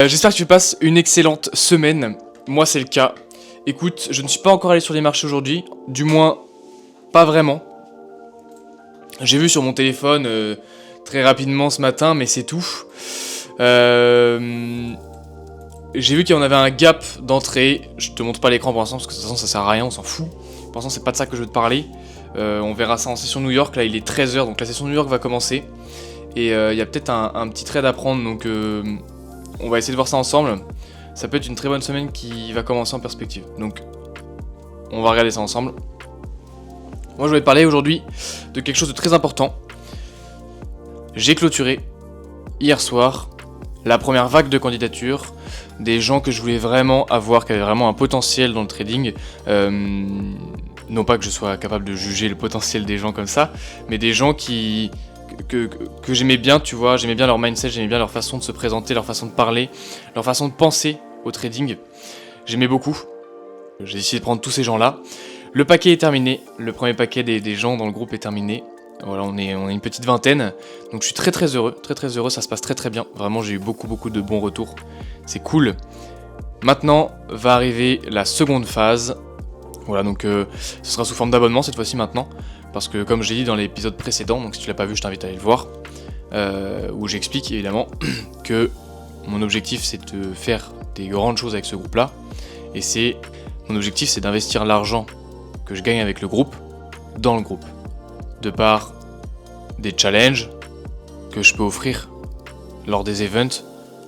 J'espère que tu passes une excellente semaine. Moi, c'est le cas. Écoute, je ne suis pas encore allé sur les marchés aujourd'hui. Du moins, pas vraiment. J'ai vu sur mon téléphone très rapidement ce matin, mais c'est tout. J'ai vu qu'il y en avait un gap d'entrée. Je te montre pas l'écran pour l'instant parce que de toute façon ça sert à rien, on s'en fout. Pour l'instant, c'est pas de ça que je veux te parler. On verra ça en session New York. Là, il est 13h, donc la session New York va commencer. Et il y a peut-être un petit trade à prendre, donc on va essayer de voir ça ensemble. Ça peut être une très bonne semaine qui va commencer en perspective. Donc, on va regarder ça ensemble. Moi, je vais te parler aujourd'hui de quelque chose de très important. J'ai clôturé hier soir la première vague de candidatures des gens que je voulais vraiment avoir, qui avaient vraiment un potentiel dans le trading. Non pas que je sois capable de juger le potentiel des gens comme ça, mais des gens que j'aimais bien, tu vois, j'aimais bien leur mindset, j'aimais bien leur façon de se présenter, leur façon de parler, leur façon de penser au trading. J'aimais beaucoup. J'ai décidé de prendre tous ces gens-là. Le paquet est terminé, le premier paquet des gens dans le groupe est terminé. Voilà, on est une petite vingtaine, donc je suis très heureux, ça se passe très bien. Vraiment, j'ai eu beaucoup de bons retours, c'est cool. Maintenant va arriver la seconde phase. Voilà, donc ce sera sous forme d'abonnement cette fois-ci maintenant, parce que comme j'ai dit dans l'épisode précédent, donc si tu l'as pas vu, je t'invite à aller le voir, où j'explique évidemment que mon objectif c'est de faire des grandes choses avec ce groupe-là, et mon objectif c'est d'investir l'argent que je gagne avec le groupe dans le groupe, de par des challenges que je peux offrir lors des events.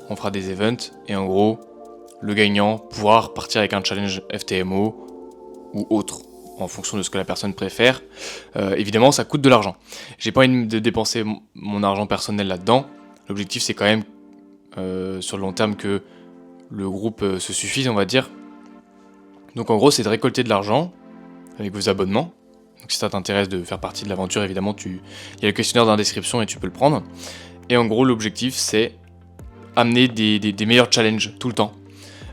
On fera des events et en gros, le gagnant pourra repartir avec un challenge FTMO ou autre, en fonction de ce que la personne préfère. Évidemment, ça coûte de l'argent. J'ai pas envie de dépenser mon argent personnel là-dedans. L'objectif, c'est quand même, sur le long terme, que le groupe se suffise, on va dire. Donc en gros, c'est de récolter de l'argent avec vos abonnements. Donc si ça t'intéresse de faire partie de l'aventure, évidemment, il y a le questionnaire dans la description et tu peux le prendre. Et en gros, l'objectif, c'est amener des meilleurs challenges tout le temps.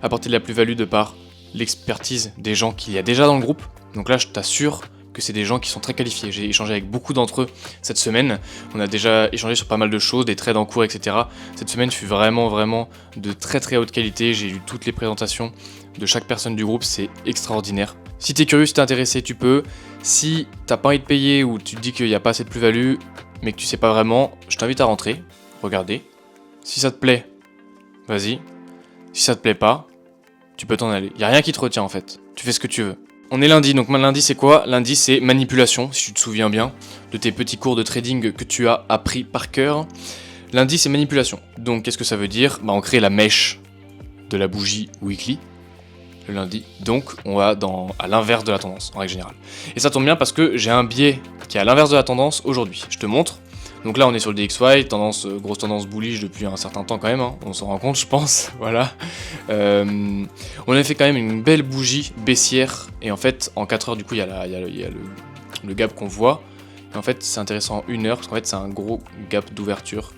Apporter de la plus-value de par l'expertise des gens qu'il y a déjà dans le groupe. Donc là, je t'assure que c'est des gens qui sont très qualifiés. J'ai échangé avec beaucoup d'entre eux cette semaine. On a déjà échangé sur pas mal de choses, des trades en cours, etc. Cette semaine fut vraiment de très haute qualité. J'ai lu toutes les présentations de chaque personne du groupe, c'est extraordinaire. Si t'es curieux, si t'es intéressé, tu peux. Si t'as pas envie de payer ou tu te dis qu'il n'y a pas assez de plus-value, mais que tu sais pas vraiment, je t'invite à rentrer, regarder. Si ça te plaît, vas-y. Si ça te plaît pas, tu peux t'en aller. Y a rien qui te retient en fait. Tu fais ce que tu veux. On est lundi, donc lundi c'est quoi? Lundi c'est manipulation, si tu te souviens bien, de tes petits cours de trading que tu as appris par cœur. Lundi c'est manipulation. Donc qu'est-ce que ça veut dire? On crée la mèche de la bougie weekly le lundi. Donc on va à l'inverse de la tendance en règle générale. Et ça tombe bien parce que j'ai un biais qui est à l'inverse de la tendance aujourd'hui. Je te montre. Donc là on est sur le DXY, grosse tendance bullish depuis un certain temps quand même, hein. On s'en rend compte je pense, voilà. On a fait quand même une belle bougie baissière, et en fait en 4 heures du coup il y a le gap qu'on voit, et en fait c'est intéressant en 1 heure, parce qu'en fait c'est un gros gap d'ouverture.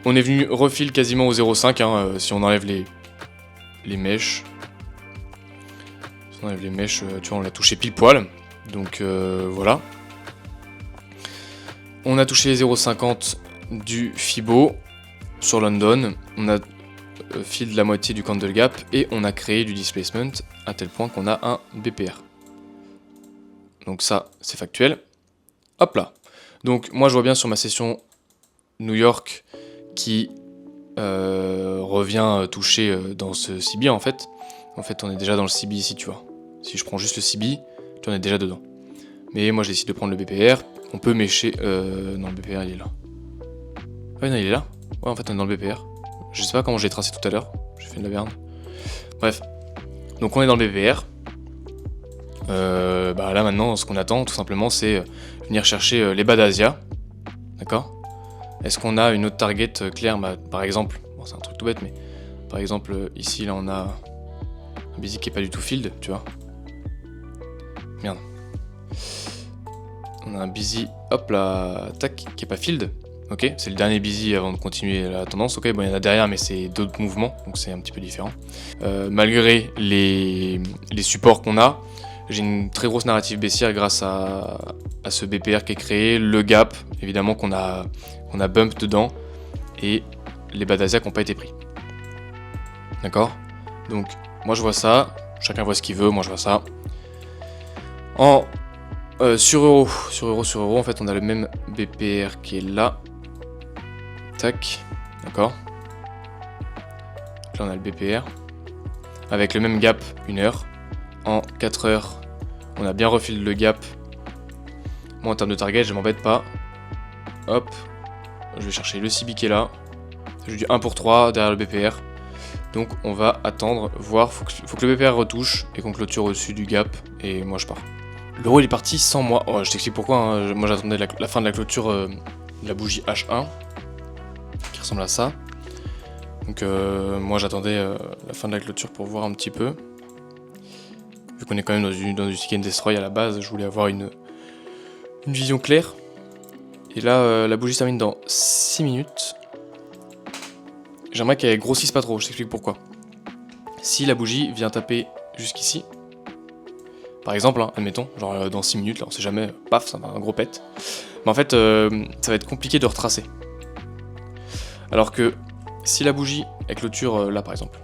On est venu refill quasiment au 0,5, hein, si on enlève les mèches. Si on enlève les mèches, tu vois on l'a touché pile poil, donc voilà. On a touché les 0,50 du Fibo sur London, on a fill de la moitié du candle gap et on a créé du displacement à tel point qu'on a un BPR. Donc ça, c'est factuel. Hop là. Donc moi je vois bien sur ma session New York qui revient toucher dans ce CB en fait. En fait on est déjà dans le CB ici, tu vois. Si je prends juste le CB, tu en es déjà dedans. Mais moi je décide de prendre le BPR. On peut mécher... non, le BPR il est là. Ouais, non, il est là. Ouais, en fait on est dans le BPR. Je sais pas comment j'ai tracé tout à l'heure. J'ai fait de la merde. Bref. Donc on est dans le BPR. Là maintenant, ce qu'on attend tout simplement, c'est venir chercher les bas d'Asia. D'accord? Est-ce qu'on a une autre target claire? Par exemple, bon, c'est un truc tout bête, mais par exemple, ici, là, on a un busy qui est pas du tout field, tu vois. Merde. On a un busy, hop là, tac, qui est pas field. Ok, c'est le dernier busy avant de continuer la tendance. Ok, bon, il y en a derrière, mais c'est d'autres mouvements, donc c'est un petit peu différent. Malgré les supports qu'on a, j'ai une très grosse narrative baissière grâce à ce BPR qui est créé, le gap, évidemment qu'on a bump dedans, et les Badasia qui n'ont pas été pris. D'accord? Donc, moi je vois ça, chacun voit ce qu'il veut, moi je vois ça. Sur euro, en fait, on a le même BPR qui est là. Tac, d'accord. Là, on a le BPR. Avec le même gap, 1 heure. En 4 heures, on a bien refilé le gap. Moi, en termes de target, je m'embête pas. Hop. Je vais chercher le CB qui est là. J'ai du 1 pour 3 derrière le BPR. Donc, on va attendre, voir. Faut que le BPR retouche et qu'on clôture au-dessus du gap. Et moi, je pars. L'euro, il est parti sans moi. Oh, je t'explique pourquoi. Hein. Moi, j'attendais la fin de la clôture de la bougie H1. Qui ressemble à ça. Donc, moi, j'attendais la fin de la clôture pour voir un petit peu. Vu qu'on est quand même dans du Seek and Destroy à la base, je voulais avoir une vision claire. Et là, la bougie se termine dans 6 minutes. J'aimerais qu'elle grossisse pas trop, je t'explique pourquoi. Si la bougie vient taper jusqu'ici, par exemple, hein, admettons, genre dans 6 minutes, là on sait jamais, paf, ça va un gros pet. Mais en fait, ça va être compliqué de retracer. Alors que si la bougie, elle clôture là par exemple,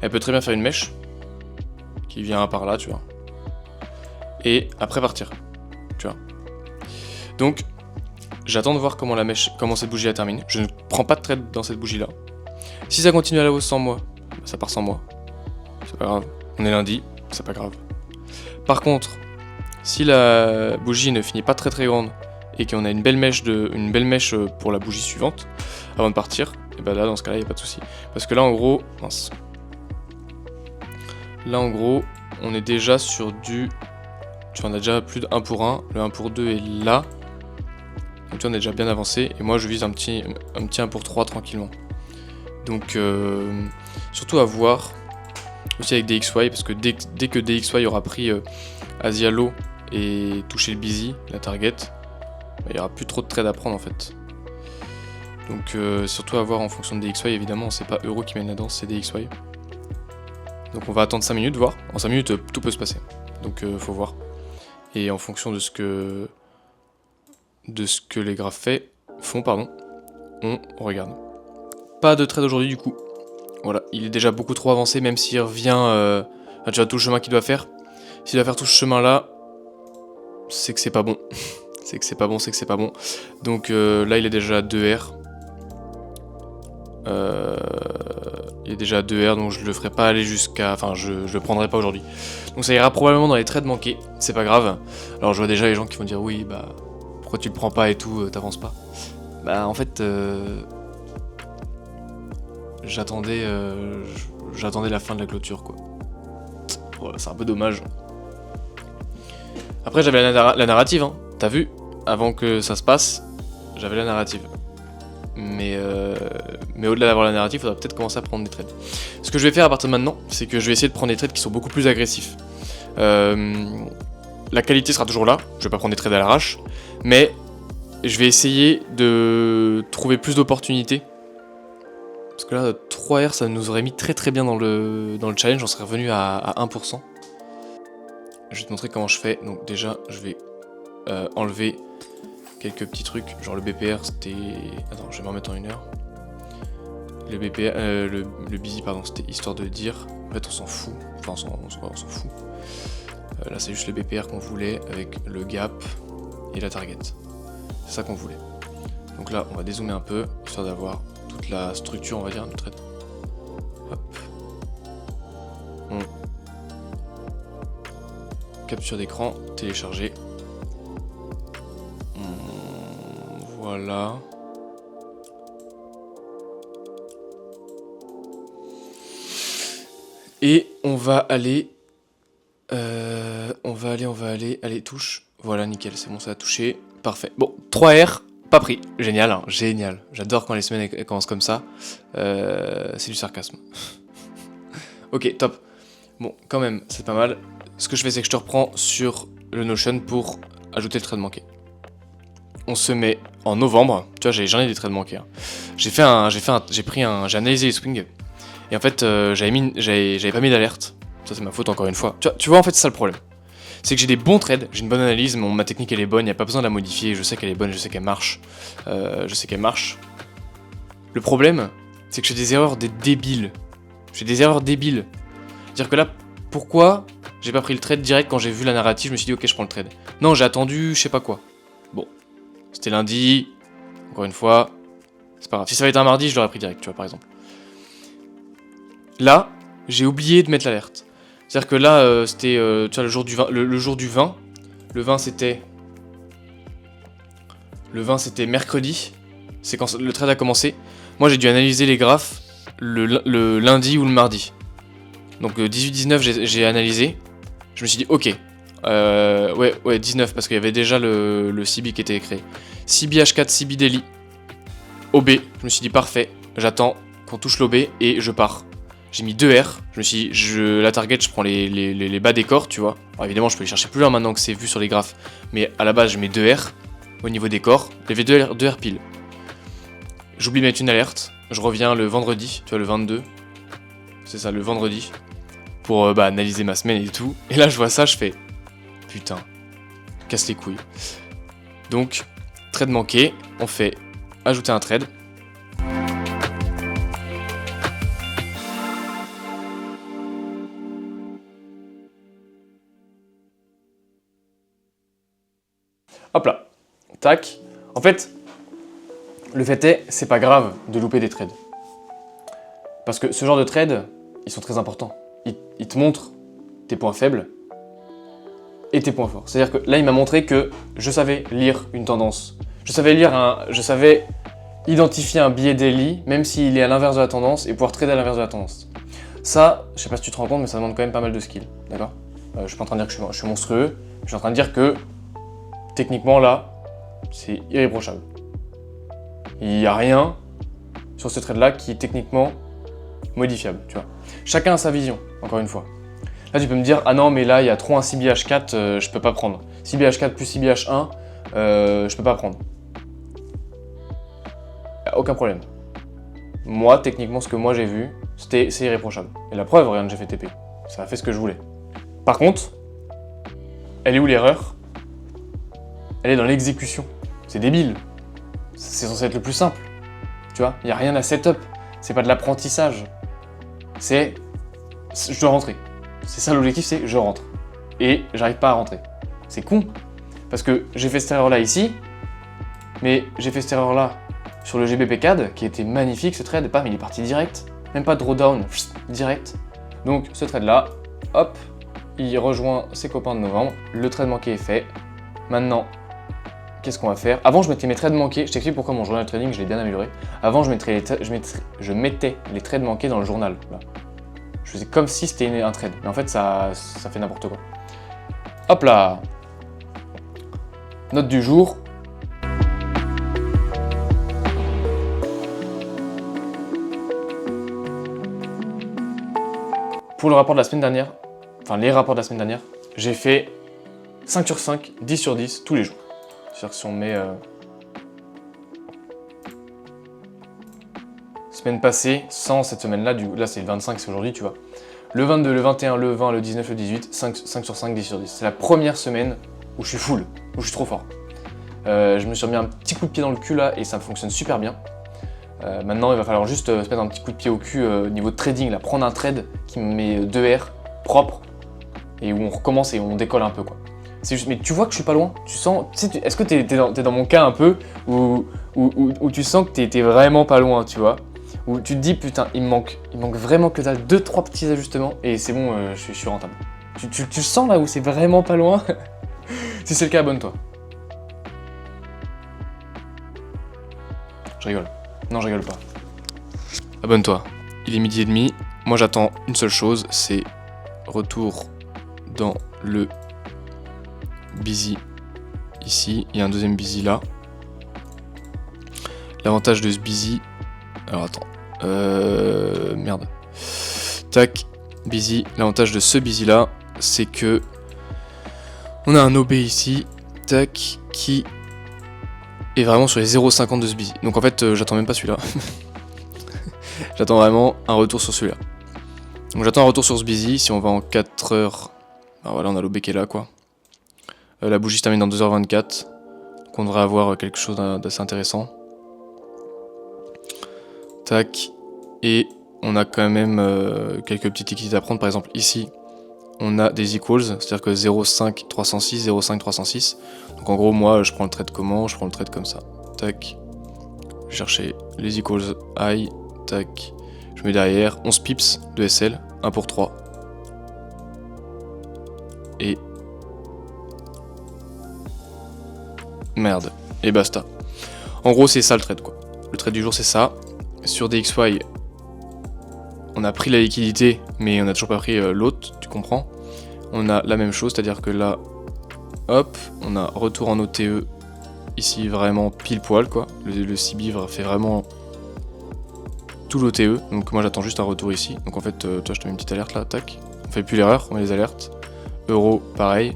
elle peut très bien faire une mèche qui vient par là, tu vois. Et après partir, tu vois. Donc, j'attends de voir comment cette bougie la termine. Je ne prends pas de trade dans cette bougie là. Si ça continue à la hausse sans moi, bah ça part sans moi. C'est pas grave. On est lundi, c'est pas grave. Par contre, si la bougie ne finit pas très très grande et qu'on a une belle mèche pour la bougie suivante avant de partir, et bah là dans ce cas-là, il n'y a pas de souci. Parce que là en gros, mince. Là en gros, on est déjà sur du... Tu vois, on a déjà plus de 1 pour 1. Le 1 pour 2 est là. Donc tu vois, on est déjà bien avancé. Et moi je vise un petit 1 pour 3 tranquillement. Donc surtout à voir. Aussi avec DXY. Parce que dès que DXY aura pris Asia Low et touché le busy, la target, bah, il n'y aura plus trop de trades à prendre en fait. Donc surtout à voir en fonction de DXY. Évidemment, c'est pas Euro qui mène la danse, c'est DXY. Donc on va attendre 5 minutes, voir. En 5 minutes, tout peut se passer. Donc faut voir. Et en fonction de ce que les graphes font, on regarde. Pas de trade aujourd'hui du coup. Voilà, il est déjà beaucoup trop avancé, même s'il revient tu vois tout le chemin qu'il doit faire. S'il doit faire tout ce chemin là, c'est que c'est pas bon. c'est que c'est pas bon. Donc là il est déjà à 2R. Il est déjà à 2R, donc je le ferai pas aller jusqu'à... Enfin, je le prendrai pas aujourd'hui. Donc ça ira probablement dans les trades manqués, c'est pas grave. Alors je vois déjà les gens qui vont dire oui, bah pourquoi tu le prends pas et tout, t'avances pas. Bah en fait, j'attendais la fin de la clôture quoi. Voilà, c'est un peu dommage. Après j'avais la narrative, hein. T'as vu, avant que ça se passe, j'avais la narrative. Mais au-delà d'avoir la narrative, il faudra peut-être commencer à prendre des trades. Ce que je vais faire à partir de maintenant, c'est que je vais essayer de prendre des trades qui sont beaucoup plus agressifs. La qualité sera toujours là, je vais pas prendre des trades à l'arrache, mais je vais essayer de trouver plus d'opportunités. Parce que là, 3R, ça nous aurait mis très très bien dans le challenge, on serait revenu à 1%. Je vais te montrer comment je fais. Donc déjà, je vais enlever quelques petits trucs, genre le BPR c'était... Attends, je vais me remettre en 1 heure. Le BPR, le busy pardon, c'était histoire de dire. En fait on s'en fout, enfin on s'en fout. Là c'est juste le BPR qu'on voulait avec le gap et la target. C'est ça qu'on voulait. Donc là on va dézoomer un peu, histoire d'avoir toute la structure on va dire, notre trade. Hop. Capture d'écran, télécharger. Voilà. Et on va aller... Allez, touche. Voilà, nickel, c'est bon, ça a touché. Parfait. Bon, 3R, pas pris. Génial, hein, génial. J'adore quand les semaines elles commencent comme ça. C'est du sarcasme. Ok, top. Bon, quand même, c'est pas mal. Ce que je fais, c'est que je te reprends sur le Notion pour ajouter le trade manqué. On se met en novembre. Tu vois, j'en ai des trades manqués. Hein. J'ai analysé les swings. Et en fait, j'avais pas mis d'alerte. Ça, c'est ma faute encore une fois. Tu vois, en fait, c'est ça le problème. C'est que j'ai des bons trades, j'ai une bonne analyse, ma technique elle est bonne, il n'y a pas besoin de la modifier, je sais qu'elle est bonne, je sais qu'elle marche. Le problème, c'est que je fais des erreurs des débiles. Je fais des erreurs débiles. C'est-à-dire que là, pourquoi j'ai pas pris le trade direct quand j'ai vu la narrative, je me suis dit ok, je prends le trade. Non, j'ai attendu, je sais pas quoi. Bon, c'était lundi, encore une fois, c'est pas grave. Si ça avait été un mardi, je l'aurais pris direct, tu vois, par exemple. Là, j'ai oublié de mettre l'alerte. C'est-à-dire que là, c'était tu vois, le jour du 20. Le jour du 20. Le 20, c'était... Le 20, c'était mercredi. C'est quand le trade a commencé. Moi, j'ai dû analyser les graphes le lundi ou le mardi. Donc 18-19, j'ai analysé. Je me suis dit, ok. Ouais, 19, parce qu'il y avait déjà le CB qui était créé. CB H4, CB Daily. OB. Je me suis dit, parfait. J'attends qu'on touche l'OB et je pars. J'ai mis 2 R. Je me suis dit, la target, je prends les bas des corps, tu vois. Alors évidemment, je peux les chercher plus loin maintenant que c'est vu sur les graphes. Mais à la base, je mets 2 R au niveau des corps. Il y avait 2 R pile. J'oublie de mettre une alerte. Je reviens le vendredi, tu vois, le 22. C'est ça, le vendredi. Pour analyser ma semaine et tout. Et là, je vois ça, je fais... Putain. Casse les couilles. Donc, trade manqué. On fait ajouter un trade. Hop là. Tac. En fait, le fait est, c'est pas grave de louper des trades. Parce que ce genre de trades, ils sont très importants. Ils te montrent tes points faibles et tes points forts. C'est-à-dire que là, il m'a montré que je savais lire une tendance. Je savais identifier un billet daily, même s'il est à l'inverse de la tendance, et pouvoir trader à l'inverse de la tendance. Ça, je sais pas si tu te rends compte, mais ça demande quand même pas mal de skills. D'accord ? Je suis pas en train de dire que je suis monstrueux. Je suis en train de dire que, techniquement, là, c'est irréprochable. Il n'y a rien sur ce trade-là qui est techniquement modifiable, tu vois. Chacun a sa vision, encore une fois. Là, tu peux me dire, ah non, mais là, il y a trop un CBH4, je peux pas prendre. CBH4 plus CBH1, je peux pas prendre. Aucun problème. Moi, techniquement, ce que moi j'ai vu, c'est irréprochable. Et la preuve, regarde, j'ai fait TP. Ça a fait ce que je voulais. Par contre, elle est où l'erreur? Elle est dans l'exécution. C'est débile. C'est censé être le plus simple. Tu vois, il n'y a rien à setup. C'est pas de l'apprentissage. C'est... Je dois rentrer. C'est ça l'objectif, c'est je rentre. Et j'arrive pas à rentrer. C'est con. Parce que j'ai fait cette erreur-là ici, mais j'ai fait cette erreur-là sur le GBP CAD, qui était magnifique ce trade, bam, il est parti direct. Même pas de drawdown, direct. Donc ce trade-là, hop, il rejoint ses copains de novembre. Le trade manqué est fait. Maintenant, qu'est-ce qu'on va faire? Avant, je mettais mes trades manqués. Je t'explique pourquoi mon journal trading, je l'ai bien amélioré. Avant, je mettais les trades manqués dans le journal. Là. Je faisais comme si c'était un trade. Mais en fait, ça fait n'importe quoi. Hop là! Note du jour. Pour le rapport de la semaine dernière, enfin les rapports de la semaine dernière, j'ai fait 5 sur 5, 10 sur 10 tous les jours. C'est-à-dire que si on met semaine passée, sans cette semaine-là, là c'est le 25, c'est aujourd'hui, tu vois. Le 22, le 21, le 20, le 19, le 18, 5 sur 5, 10 sur 10. C'est la première semaine où je suis full, où je suis trop fort. Je me suis remis un petit coup de pied dans le cul là et ça fonctionne super bien. Maintenant, il va falloir juste se mettre un petit coup de pied au cul au niveau de trading, là, prendre un trade qui me met 2 R propre et où on recommence et on décolle un peu quoi. C'est juste, mais tu vois que je suis pas loin. Tu sens, est-ce que t'es dans mon cas un peu où tu sens que t'es vraiment pas loin, tu vois, où tu te dis putain, il me manque vraiment que dalle 2-3 petits ajustements et c'est bon, je suis rentable. Tu sens là où c'est vraiment pas loin. Si c'est le cas, abonne-toi. Je rigole. Non, je rigole pas. Abonne-toi. Il est 12h30. Moi, j'attends une seule chose, c'est retour dans le busy. Ici, il y a un deuxième busy là. L'avantage de ce busy... Alors, attends. Merde. Tac. Busy. L'avantage de ce busy là, c'est que... On a un OB ici. Tac. Qui... Et vraiment sur les 0,50 de ce busy. Donc en fait, j'attends même pas celui-là. J'attends vraiment un retour sur celui-là. Donc j'attends un retour sur ce busy. Si on va en 4 heures... Ah voilà, on a l'OB qui est là, quoi. La bougie se termine dans 2h24. Donc on devrait avoir quelque chose d'assez intéressant. Tac. Et on a quand même quelques petites liquidités à prendre. Par exemple, ici, on a des equals, c'est-à-dire que 0,5, 306, 0,5, 306. Donc en gros, moi, je prends le trade comment? Je prends le trade comme ça. Tac. Je vais chercher les equals high. Tac. Je mets derrière 11 pips de SL, 1 pour 3. Et... merde. Et basta. En gros, c'est ça le trade, quoi. Le trade du jour, c'est ça. Sur DXY, on a pris la liquidité, mais on n'a toujours pas pris l'autre, tu comprends. On a la même chose, c'est-à-dire que là, hop, on a retour en OTE, ici vraiment pile poil, quoi. Le CB fait vraiment tout l'OTE, donc moi j'attends juste un retour ici. Donc en fait, toi je te mets une petite alerte là, tac. On fait plus l'erreur, on met les alertes. Euro, pareil.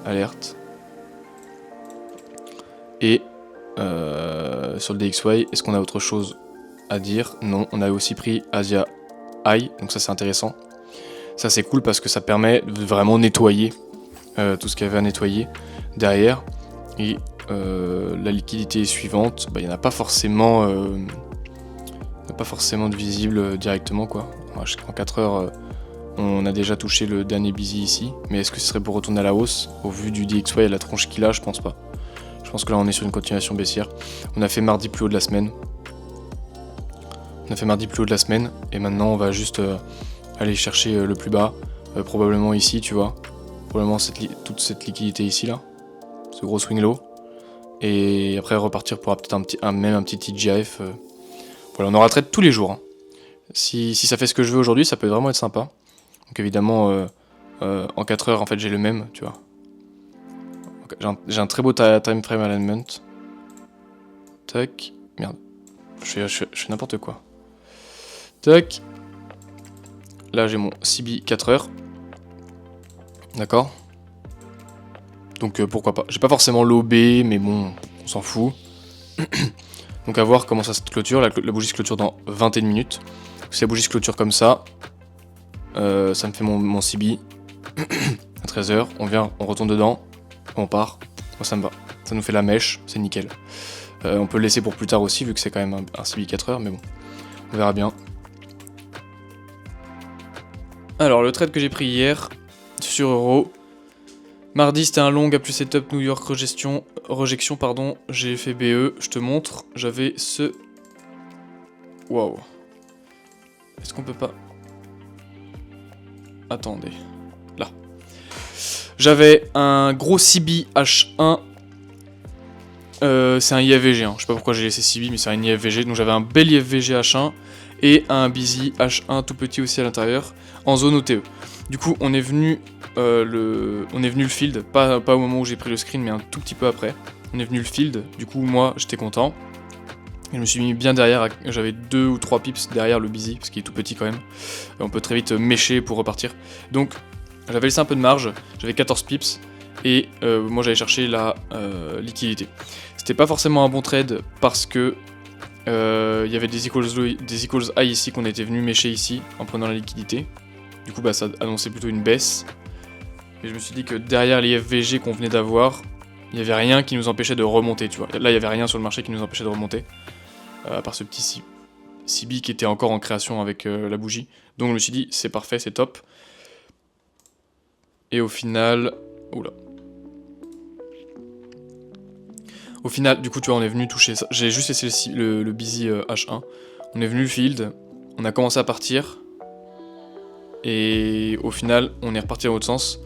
Alerte. Et sur le DXY, est-ce qu'on a autre chose à dire? Non, on a aussi pris Asia High, donc ça c'est intéressant. Ça c'est cool parce que ça permet de vraiment nettoyer tout ce qu'il y avait à nettoyer derrière. Et la liquidité suivante, il n'y en a pas forcément, de visible directement, quoi. En 4 heures, on a déjà touché le dernier busy ici, mais est-ce que ce serait pour retourner à la hausse? Au vu du DXY et la tronche qu'il a, je pense pas. Je pense que là on est sur une continuation baissière. On a fait mardi plus haut de la semaine. Et maintenant on va juste aller chercher le plus bas, probablement ici, tu vois. Probablement toute cette liquidité ici, là. Ce gros swing low. Et après repartir pour peut-être même un petit TGIF. Voilà, on aura trade tous les jours. Hein. Si ça fait ce que je veux aujourd'hui, ça peut vraiment être sympa. Donc évidemment, en 4 heures, en fait, j'ai le même, tu vois. J'ai un très beau time frame alignment. Tac. Merde. Je fais n'importe quoi. Tac. Là, j'ai mon CB 4 heures. D'accord. Donc pourquoi pas. J'ai pas forcément l'OB, mais bon, on s'en fout. Donc à voir comment ça se clôture. La bougie se clôture dans 21 minutes. Si la bougie se clôture comme ça, ça me fait mon CB à 13h. On retourne dedans, on part. Moi ça me va. Ça nous fait la mèche, c'est nickel. On peut le laisser pour plus tard aussi, vu que c'est quand même un CB 4h, mais bon, on verra bien. Alors le trade que j'ai pris hier sur Euro. Mardi c'était un long à plus setup New York rejection pardon, j'ai fait BE, je te montre, j'avais ce... Waouh. Est-ce qu'on peut pas... Attendez, là. J'avais un gros CB H1, c'est un IFVG, hein. Je sais pas pourquoi j'ai laissé CB mais c'est un IFVG, donc j'avais un bel IFVG H1 et un busy H1 tout petit aussi à l'intérieur, en zone OTE. Du coup on est venu le field, pas au moment où j'ai pris le screen, mais un tout petit peu après. On est venu le field, du coup moi j'étais content. Et je me suis mis bien derrière, j'avais 2 ou 3 pips derrière le busy, parce qu'il est tout petit quand même. Et on peut très vite mécher pour repartir. Donc j'avais laissé un peu de marge, j'avais 14 pips, et moi j'allais chercher la liquidité. C'était pas forcément un bon trade, parce que il y avait des equals high ici qu'on était venu mécher ici, en prenant la liquidité. Du coup ça annonçait plutôt une baisse. Et je me suis dit que derrière les FVG qu'on venait d'avoir, il n'y avait rien qui nous empêchait de remonter, tu vois. Là, il n'y avait rien sur le marché qui nous empêchait de remonter. À part ce petit CB qui était encore en création avec la bougie. Donc je me suis dit, c'est parfait, c'est top. Et au final... Oula. Au final, du coup, tu vois, on est venu toucher ça. J'ai juste laissé le busy H1. On est venu le field, on a commencé à partir. Et au final, on est reparti dans l'autre sens.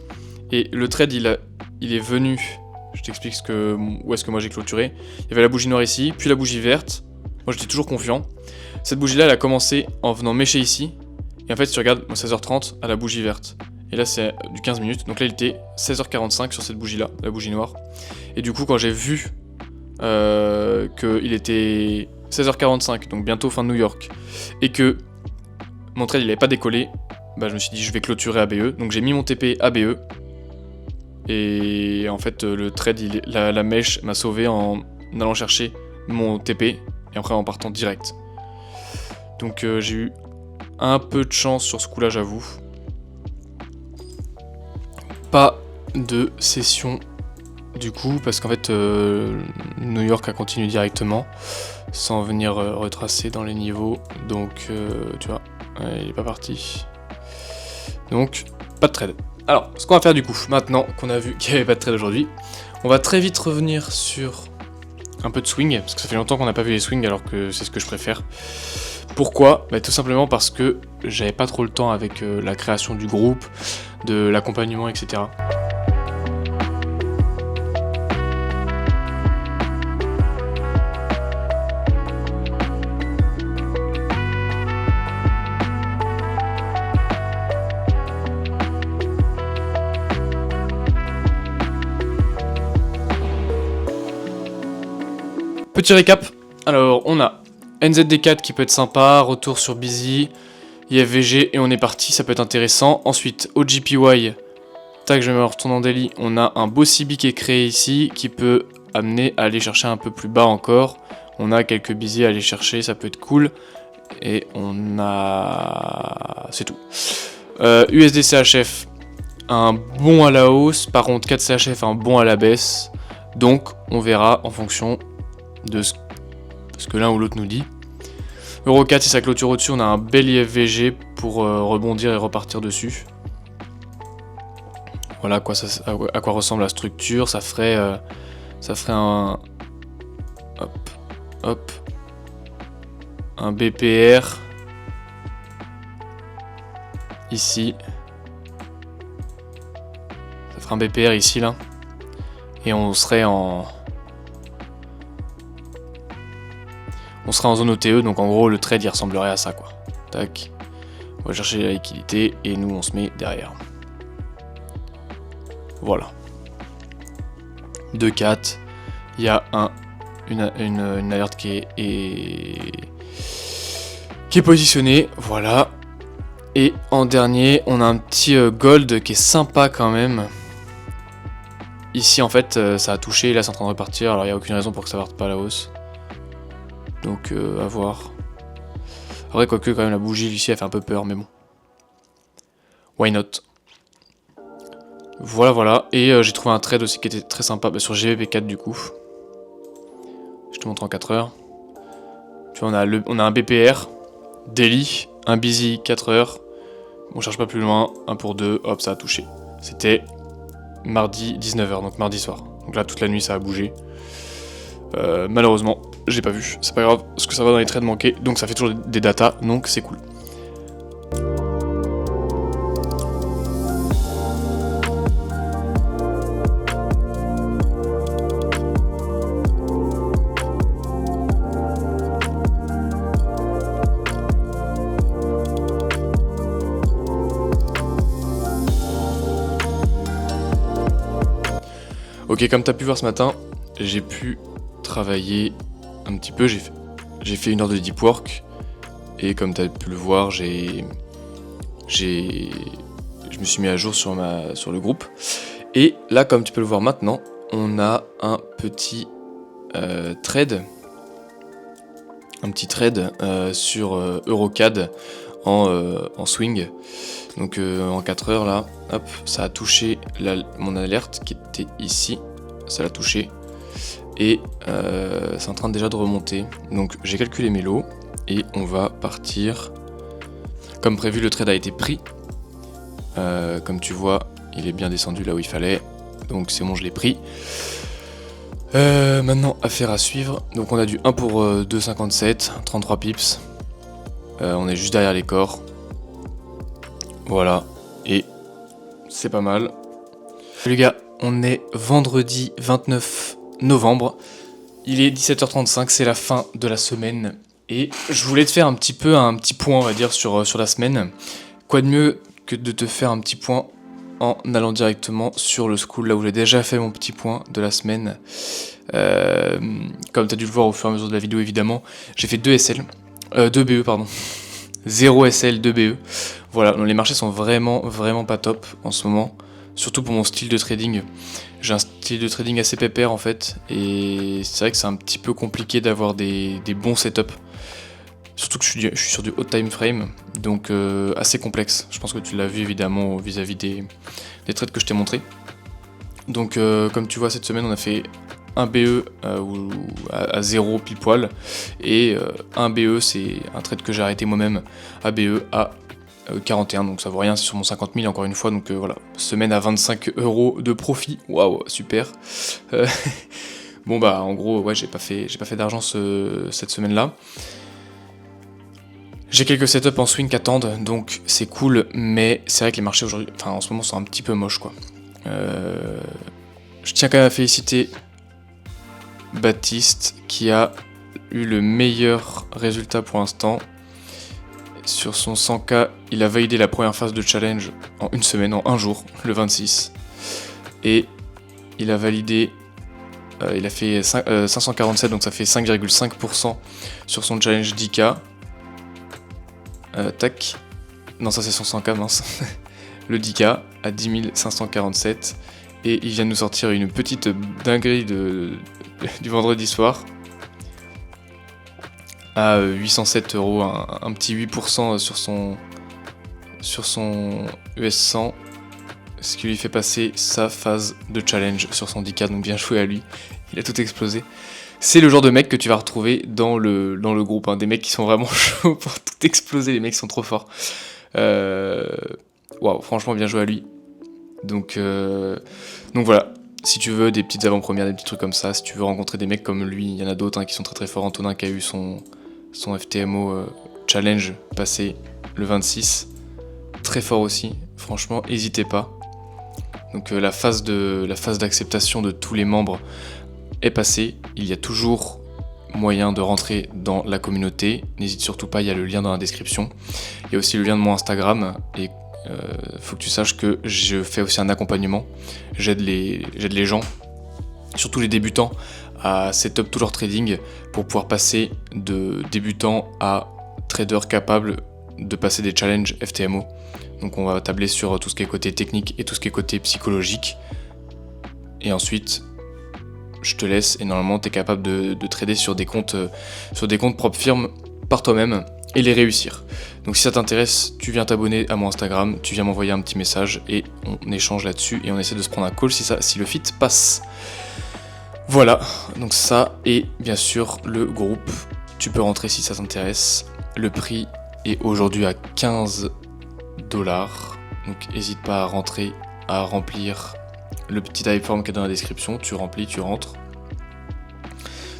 Et le trade, il est venu, je t'explique où est-ce que moi j'ai clôturé. Il y avait la bougie noire ici, puis la bougie verte. Moi j'étais toujours confiant. Cette bougie-là, elle a commencé en venant mécher ici. Et en fait, si tu regardes, 16h30 à la bougie verte. Et là, c'est du 15 minutes. Donc là, il était 16h45 sur cette bougie-là, la bougie noire. Et du coup, quand j'ai vu qu'il était 16h45, donc bientôt fin de New York, et que mon trade, il n'avait pas décollé, bah, je me suis dit, je vais clôturer ABE. Donc j'ai mis mon TP ABE. Et en fait, le trade, la mèche m'a sauvé en allant chercher mon TP et après en partant direct. Donc j'ai eu un peu de chance sur ce coup-là, j'avoue. Pas de session du coup, parce qu'en fait, New York a continué directement, sans venir retracer dans les niveaux, donc tu vois, il est pas parti. Donc, pas de trade. Alors, ce qu'on va faire du coup, maintenant qu'on a vu qu'il n'y avait pas de trade aujourd'hui, on va très vite revenir sur un peu de swing, parce que ça fait longtemps qu'on n'a pas vu les swings alors que c'est ce que je préfère. Pourquoi ? Tout simplement parce que j'avais pas trop le temps avec la création du groupe, de l'accompagnement, etc. Petit récap, alors on a NZD4 qui peut être sympa, retour sur Busy, IFVG et on est parti, ça peut être intéressant. Ensuite, OGPY, tac, je me retourne en daily, on a un beau CB qui est créé ici, qui peut amener à aller chercher un peu plus bas encore. On a quelques Busy à aller chercher, ça peut être cool. Et on a... c'est tout. USD-CHF, un bon à la hausse, par contre 4 CHF, un bon à la baisse. Donc on verra en fonction de ce que l'un ou l'autre nous dit. Euro 4, si ça clôture au-dessus, on a un bel IFVG pour rebondir et repartir dessus. Voilà à quoi ressemble la structure. Ça ferait un... hop. Un BPR. Ici. Ça ferait un BPR ici, là. Et on serait en zone OTE, donc en gros le trade il ressemblerait à ça quoi. Tac. On va chercher la liquidité et nous on se met derrière. Voilà. 2-4. Il y a une alerte qui est positionnée. Voilà. Et en dernier, on a un petit gold qui est sympa quand même. Ici en fait ça a touché, là c'est en train de repartir, alors il n'y a aucune raison pour que ça parte pas à la hausse. Donc à voir. Après quoique quand même la bougie ici elle fait un peu peur mais bon. Why not. Voilà. Et j'ai trouvé un trade aussi qui était très sympa sur GBP4 du coup. Je te montre en 4 heures. Tu vois on a un BPR, daily, un busy 4 heures. On cherche pas plus loin, 1 pour 2, hop ça a touché. C'était mardi 19h, donc mardi soir. Donc là toute la nuit ça a bougé. Malheureusement, j'ai pas vu. C'est pas grave, parce que ça va dans les trades manqués, donc ça fait toujours des datas, donc c'est cool. Ok, comme t'as pu voir ce matin, j'ai pu travailler un petit peu, j'ai fait 1 heure de deep work et comme tu as pu le voir, je me suis mis à jour sur le groupe et là comme tu peux le voir maintenant, on a un petit trade sur EuroCAD en swing. Donc en 4 heures là, hop, ça a touché mon alerte qui était ici, ça l'a touché. Et c'est en train déjà de remonter. Donc j'ai calculé mes lots et on va partir. Comme prévu, le trade a été pris. Comme tu vois, il est bien descendu là où il fallait. Donc c'est bon, je l'ai pris. Maintenant, affaire à suivre. Donc on a du 1 pour 2,57, 33 pips. On est juste derrière les corps. Voilà. Et c'est pas mal. Les gars, on est vendredi 29 novembre, il est 17h35, c'est la fin de la semaine et je voulais te faire un petit point on va dire sur la semaine. Quoi de mieux que de te faire un petit point en allant directement sur le school, là où j'ai déjà fait mon petit point de la semaine. Comme tu as dû le voir au fur et à mesure de la vidéo évidemment, j'ai fait 2 BE pardon. 0 SL, 2 BE. Voilà, donc les marchés sont vraiment pas top en ce moment. Surtout pour mon style de trading. J'ai un style de trading assez pépère en fait. Et c'est vrai que c'est un petit peu compliqué d'avoir des bons setups. Surtout que je suis sur du haut time frame. Donc assez complexe. Je pense que tu l'as vu évidemment vis-à-vis des trades que je t'ai montrés. Donc comme tu vois, cette semaine on a fait un BE à 0 pile poil, et un BE c'est un trade que j'ai arrêté moi-même à BE à 41, donc ça vaut rien, c'est sur mon 50 000 encore une fois, donc voilà, semaine à 25 € de profit, waouh, super. Bon bah en gros ouais, j'ai pas fait d'argent cette semaine là. J'ai quelques setups en swing qui attendent, donc c'est cool, mais c'est vrai que les marchés aujourd'hui, enfin en ce moment sont un petit peu moches quoi. Je tiens quand même à féliciter Baptiste qui a eu le meilleur résultat pour l'instant. Sur son 100K, il a validé la première phase de challenge en une semaine, en un jour, le 26. Et il a validé, il a fait 547, donc ça fait 5,5% sur son challenge 10K. Tac. Non, ça c'est son 100K, mince. Le 10K à 10 547. Et il vient de nous sortir une petite dinguerie du vendredi soir. À 807 €, un petit 8% sur son US 100, ce qui lui fait passer sa phase de challenge sur son 10K, donc bien joué à lui, il a tout explosé. C'est le genre de mec que tu vas retrouver dans le groupe, hein, des mecs qui sont vraiment chauds pour tout exploser, les mecs sont trop forts. Waouh, franchement bien joué à lui. Donc voilà, si tu veux des petites avant-premières, des petits trucs comme ça, si tu veux rencontrer des mecs comme lui, il y en a d'autres qui sont très très forts. Antonin qui a eu son FTMO challenge passé le 26, très fort aussi, franchement n'hésitez pas. Donc la phase d'acceptation de tous les membres est passée, il y a toujours moyen de rentrer dans la communauté, n'hésite surtout pas, il y a le lien dans la description, il y a aussi le lien de mon Instagram, et faut que tu saches que je fais aussi un accompagnement, j'aide les gens, surtout les débutants, à setup tout leur trading pour pouvoir passer de débutant à trader capable de passer des challenges FTMO. Donc on va tabler sur tout ce qui est côté technique et tout ce qui est côté psychologique. Et ensuite, je te laisse et normalement tu es capable de trader sur des comptes propres firmes par toi-même et les réussir. Donc si ça t'intéresse, tu viens t'abonner à mon Instagram, tu viens m'envoyer un petit message et on échange là-dessus et on essaie de se prendre un call si le fit passe. Voilà, donc ça et bien sûr le groupe, tu peux rentrer si ça t'intéresse. Le prix est aujourd'hui à 15 $, donc n'hésite pas à rentrer, à remplir le petit typeform qui est dans la description, tu remplis, tu rentres.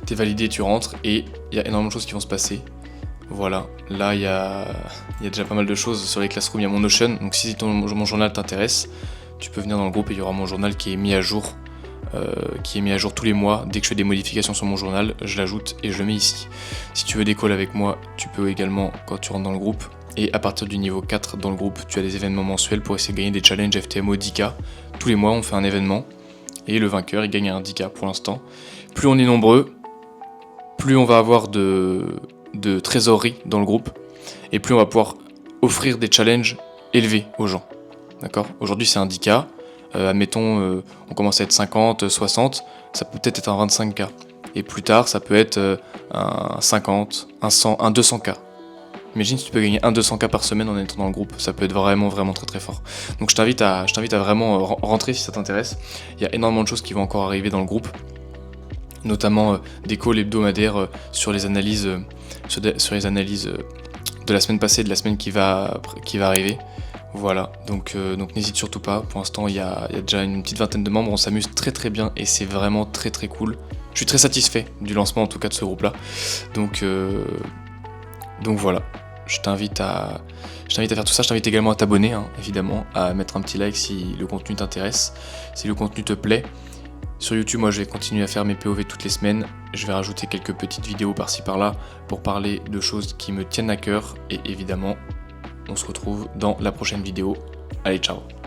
T'es validé, tu rentres et il y a énormément de choses qui vont se passer. Voilà, là il y a déjà pas mal de choses sur les classrooms, il y a mon Notion, donc si mon journal t'intéresse, tu peux venir dans le groupe et il y aura mon journal qui est mis à jour. Tous les mois. Dès que je fais des modifications sur mon journal, je l'ajoute et je le mets ici. Si tu veux des calls avec moi, tu peux également quand tu rentres dans le groupe. Et à partir du niveau 4 dans le groupe, tu as des événements mensuels pour essayer de gagner des challenges FTMO 10K. Tous les mois, on fait un événement et le vainqueur, il gagne un 10K pour l'instant. Plus on est nombreux, plus on va avoir de trésorerie dans le groupe et plus on va pouvoir offrir des challenges élevés aux gens. D'accord ? Aujourd'hui, c'est un 10K. Admettons, on commence à être 50, 60, ça peut peut-être être un 25K. Et plus tard, ça peut être un 50, un 100, un 200K. Imagine si tu peux gagner un 200K par semaine en étant dans le groupe, ça peut être vraiment vraiment très très fort. Donc je t'invite à vraiment rentrer si ça t'intéresse. Il y a énormément de choses qui vont encore arriver dans le groupe, notamment des calls hebdomadaires sur les analyses, sur les analyses de la semaine passée et de la semaine qui va arriver. Voilà, donc n'hésite surtout pas, pour l'instant il y a déjà une petite vingtaine de membres, on s'amuse très très bien et c'est vraiment très très cool. Je suis très satisfait du lancement en tout cas de ce groupe là, donc voilà, je t'invite à faire tout ça, je t'invite également à t'abonner, hein, évidemment, à mettre un petit like si le contenu t'intéresse, si le contenu te plaît. Sur YouTube, moi je vais continuer à faire mes POV toutes les semaines, je vais rajouter quelques petites vidéos par-ci par-là pour parler de choses qui me tiennent à cœur et évidemment, on se retrouve dans la prochaine vidéo. Allez, ciao!